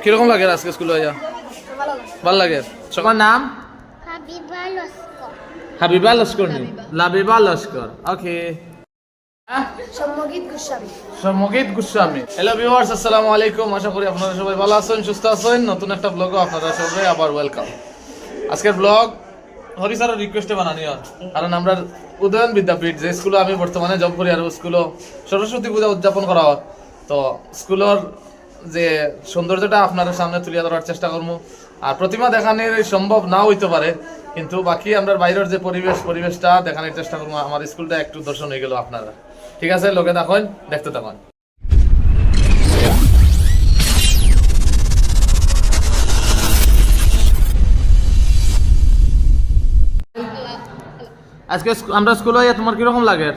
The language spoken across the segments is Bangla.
কিরকম লাগে আজকে স্কুলে আইয়া? ভাল লাগে। সবার নাম? হাবিবা লস্কর নি? লাবিবা লস্কর। ওকে। সম্মোগিত গোস্বামী। হ্যালো ভিউয়ার্স, আসসালামু আলাইকুম। আশা করি আপনারা সবাই ভালো আছেন, সুস্থ আছেন। নতুন একটা ব্লগে আপনারা সবাই আবার ওয়েলকাম। আজকের ব্লগ হরি স্যারের রিকোয়েস্টে বানানি হয়, কারণ আমরা উদয়ন বিদ্যাপীঠ যে স্কুলে আমি বর্তমানে জব করি, আর স্কুলও সরস্বতী পূজা উদযাপন করা হয়। তো স্কুলের যে সৌন্দর্যটা আপনাদের সামনে তুলে ধরার চেষ্টা করবো। আর প্রতিমা দেখানোর সম্ভব নাও হইতে পারে, কিন্তু বাকি আমরা বাইরের যে পরিবেশটা দেখানোর চেষ্টা করবো। আমার স্কুলটা একটু দর্শন হয়ে গেল আপনারা। ঠিক আছে, লোকে দেখেন, দেখতে থাকুন। আজকে আমরা স্কুলে যাই, তোমার কিরকম লাগে?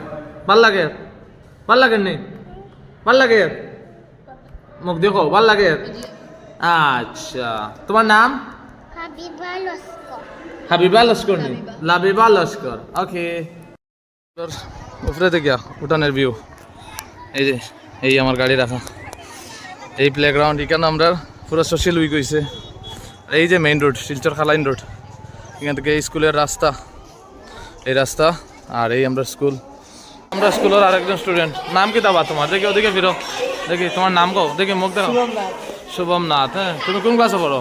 ভাল লাগে? ভাল লাগে নি? ভাল লাগে? মুখ দেখো, ভাল লাগে? আচ্ছা, তোমার নাম? হাবিবা লস্কর নি? লাবিবা লস্কর। ওকে। উপরে দেখিয়া উঠানের ভিউ। এই যে এই আমার গাড়ি রাখা, এই প্লেগ্রাউন্ড, এখানে আমরা পুরো সোশ্যাল উইক হয়েছে। এই যে মেইন রোড, শিলচর খালাইন রোড, এখান থেকে এই স্কুলের রাস্তা, এই রাস্তা, আর এই আমরা স্কুল। আমরা স্কুলের আরেকজন স্টুডেন্ট। নাম কি দাবা তোমার? দেখি ওদিকে ফিরো, দেখি তোমার নাম কও, দেখি মুখ দেখো। শুভম নাথ। হ্যাঁ, তুমি কোন ক্লাসে পড়ো?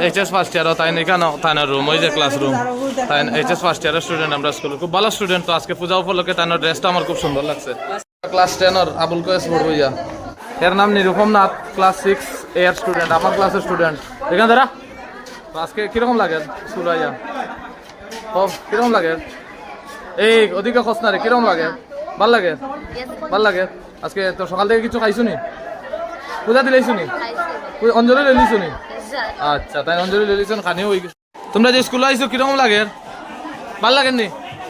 HS first year. তাই এখানে তাই না রুম, ওই যে ক্লাসরুম, তাই এইচএস ফার্স্ট ইয়ারের স্টুডেন্ট আমরা স্কুলে। খুব ভালো স্টুডেন্ট। তো আজকে পূজা উপলক্ষে তাই ড্রেসটা আমার খুব সুন্দর লাগছে। ক্লাস 10 আবুল কয়েস পড়বো ইয়া, এর নাম নিরুপম নাথ, ক্লাস 6 এর স্টুডেন্ট, আমার ক্লাসের স্টুডেন্ট। এখানে দাঁড়া। আজকে কিরকম লাগে স্কুল আইয়া? ও কিরকম লাগে? এই ওদিকে খোঁজ না রে, কিরকম লাগে? ভাল লাগে? ভাল লাগে। আজকে তো সকাল থেকে কিছু খাইছো নি? পূজা দিলেইছো নি? অঞ্জলি লইলিছো নি? আচ্ছা, তাই অঞ্জলি লইলিছো, খানিও হয়ে গেছে। তোমরা যে স্কুলে আইছো কিরকম লাগে? ভাল লাগেন নি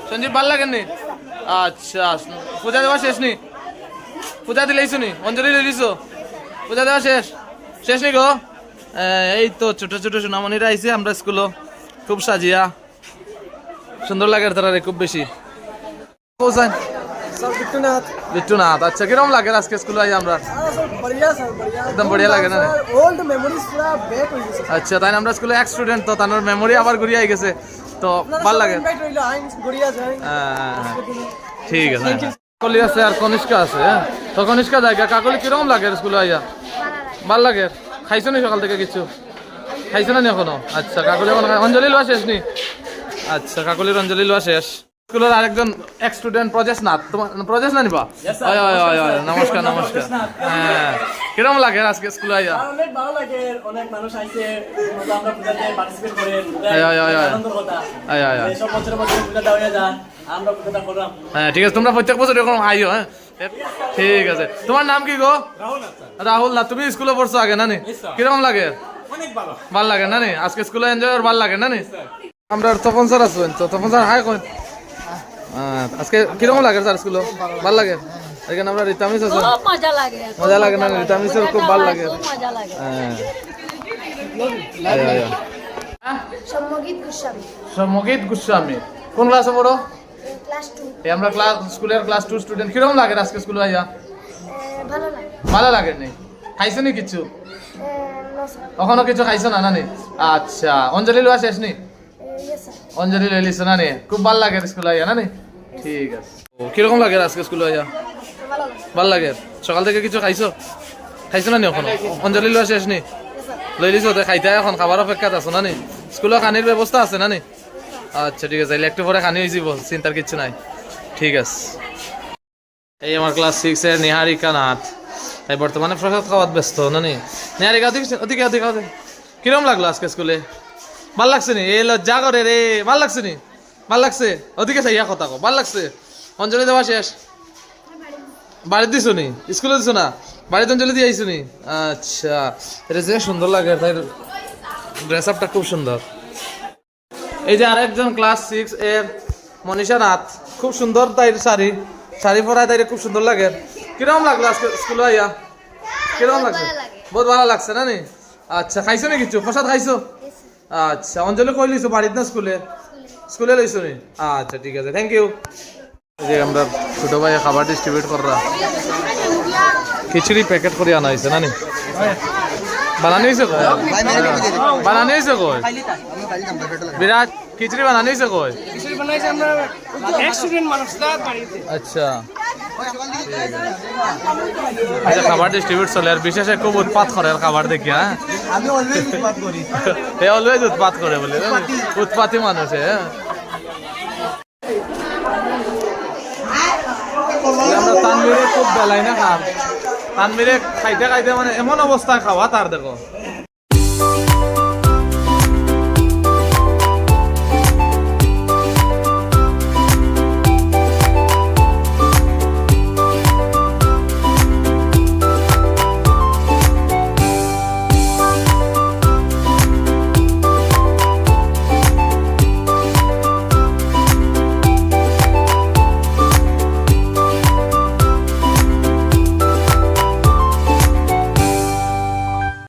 সঞ্জীব? ভাল লাগেন নি? আচ্ছা, পূজা দেওয়া শেষ নি? পূজা দিলেইছো নি? অঞ্জলি লইলিছো? পূজা দেওয়া শেষ? শেষ নি গো? এই তো ছোট ছোট সোনামণিরা আইছে আমরা স্কুলে, খুব সাজিয়া সুন্দর লাগে তারা খুব বেশি। বিট্টুনাথ। আচ্ছা, কিরকম লাগে আজকে স্কুলে আই আমরা? একদম বড়িয়া লাগে না? আচ্ছা, তাই আমরা স্কুলে এক স্টুডেন্ট, তো তার মেমোরি আবার ঘুরিয়ে আই গেছে, তো ভাল লাগে। ঠিক আছে। কাকলি আছে আর কনিষ্কা আছে। হ্যাঁ, তো কনিষ্কা জায়গা। কাকলি কিরকম লাগে স্কুলে আইয়া? ভাল লাগে। খাইছো নি সকাল থেকে কিছু? খাইছো না নি এখনো? আচ্ছা, কাকলি এখন অঞ্জলি লওয়া শেষ নি? আচ্ছা, কাকলির অঞ্জলি লওয়া শেষ। স্কুলের আরেকজন এক স্টুডেন্ট প্রজেশ নাথ। তোমার প্রজেশ না নিবা? নমস্কার। হ্যাঁ, কিরকম লাগে আজকে স্কুলে আইয়া? অনেক ভালো লাগে, অনেক মানুষ আইছে, আমরা পূজাতে পার্টিসিপেট করি। আনন্দের কথা। সব বছর পূজা দেওয়া যায়, আমরা পূজাটা করলাম। হ্যাঁ, ঠিক আছে, তোমরা প্রত্যেক বছর এরকম আইও। হ্যাঁ, ঠিক আছে। তোমার নাম কি গো? রাহুল না? তুমি স্কুলে পড়ছো আগে না নি? কিরকম লাগে? অনেক ভালো। ভাল লাগে না নি? আজকে স্কুলে এনজয় ভাল লাগে না নি? আমরা তপন স্যার আছেন, তো তপন স্যার হাই কোন। আজকে কিরকম লাগে স্যার স্কুলে? ভাল লাগে। এখানে আমরা রিতামিস আছে, মজা লাগে না? রিতামিসের খুব ভাল লাগে। সম্মোগিত গোস্বামী। কোন ক্লাসে পড়ো? আমরা স্কুলের ক্লাস 2 স্টুডেন্ট। কিরকম লাগে আজকে স্কুলে আইয়া? ভালো লাগে নি? খাইছো নি কিছু? এখনো কিছু খাইছো না নানি? আচ্ছা, অঞ্জলি লওয়া শেষ নি? অঞ্জলি লইলিছো না নি? খুব ভাল লাগে স্কুলে আইয়া না নি? ঠিক আছে। কিরকম লাগে আজকে স্কুলে আইয়া? ভাল লাগে। সকাল থেকে কিছু খাইছো? খাইছো না নি এখনো? অঞ্জলি লওয়া শেষ নি? লইলিছো? তো খাইতে এখন খাবার অপেক্ষাত আছো না নি? স্কুলে খানির ব্যবস্থা আছে না নি? আচ্ছা, ঠিক আছে, একটু পরে খানি হয়ে যাব, চিন্তার কিচ্ছু নাই। ঠিক আছে। এই আমার ক্লাস 6 এর নিহারিকা নাথ, তাই বর্তমানে প্রসাদ খাওয়াত ব্যস্ত না নি? নিহারিকা ওদিকে। কিরকম লাগলো আজকে স্কুলে? ভাল লাগছে নি? এই লজ্জা করে রে, ভাল লাগছে নি? ভাল লাগছে? ওদিকে চাইয়া কথা কো, ভাল লাগছে? অঞ্জলি দেওয়া শেষ? বাড়িতে দিছো নি? স্কুলে দিছো না? বাড়িতে অঞ্জলি দিয়ে আইছো নি? আচ্ছা, এটা যে সুন্দর লাগে, তাই ড্রেস আপটা খুব সুন্দর। এই যে আরেকজন ক্লাস 6 এর মনীষা নাথ, খুব সুন্দর তাই শাড়ি পরায়, তাই খুব সুন্দর লাগে। কিরকম লাগলো আজকে স্কুলে আইয়া? কিরকম লাগছে? বহুত ভালো লাগছে না নি? আচ্ছা, খাইছো নি কিছু? প্রসাদ খাইছো? আচ্ছা, অঞ্জলি কই লইছো? বাড়িতে না স্কুলে লইছো নি? আচ্ছা, ঠিক আছে, থ্যাংক ইউ। যে আমরা ছোট ভাই খাবার ডিস্ট্রিবিউট করা, খিচুড়ি প্যাকেট করে আনা হয়েছে না নি? বানানি হয়েছে কই বানানি হয়েছে কই বিরাট খিচড়ি বানানি হয়েছে কই আচ্ছা আচ্ছা খাবার ডিস্ট্রিবিউট চলে আর বিশেষ খুব উৎপাত করে আর খাবার দেখি হ্যাঁ আমি অলওয়েজ উৎপাত করি এ অলওয়েজ উৎপাত করে বলে উৎপাতি মানুষ হ্যাঁ আমরা তানভীরে খুব বেলাই না খাম তানভীরে খাইতে খাইতে মানে এমন অবস্থায় খাওয়া তার দেখো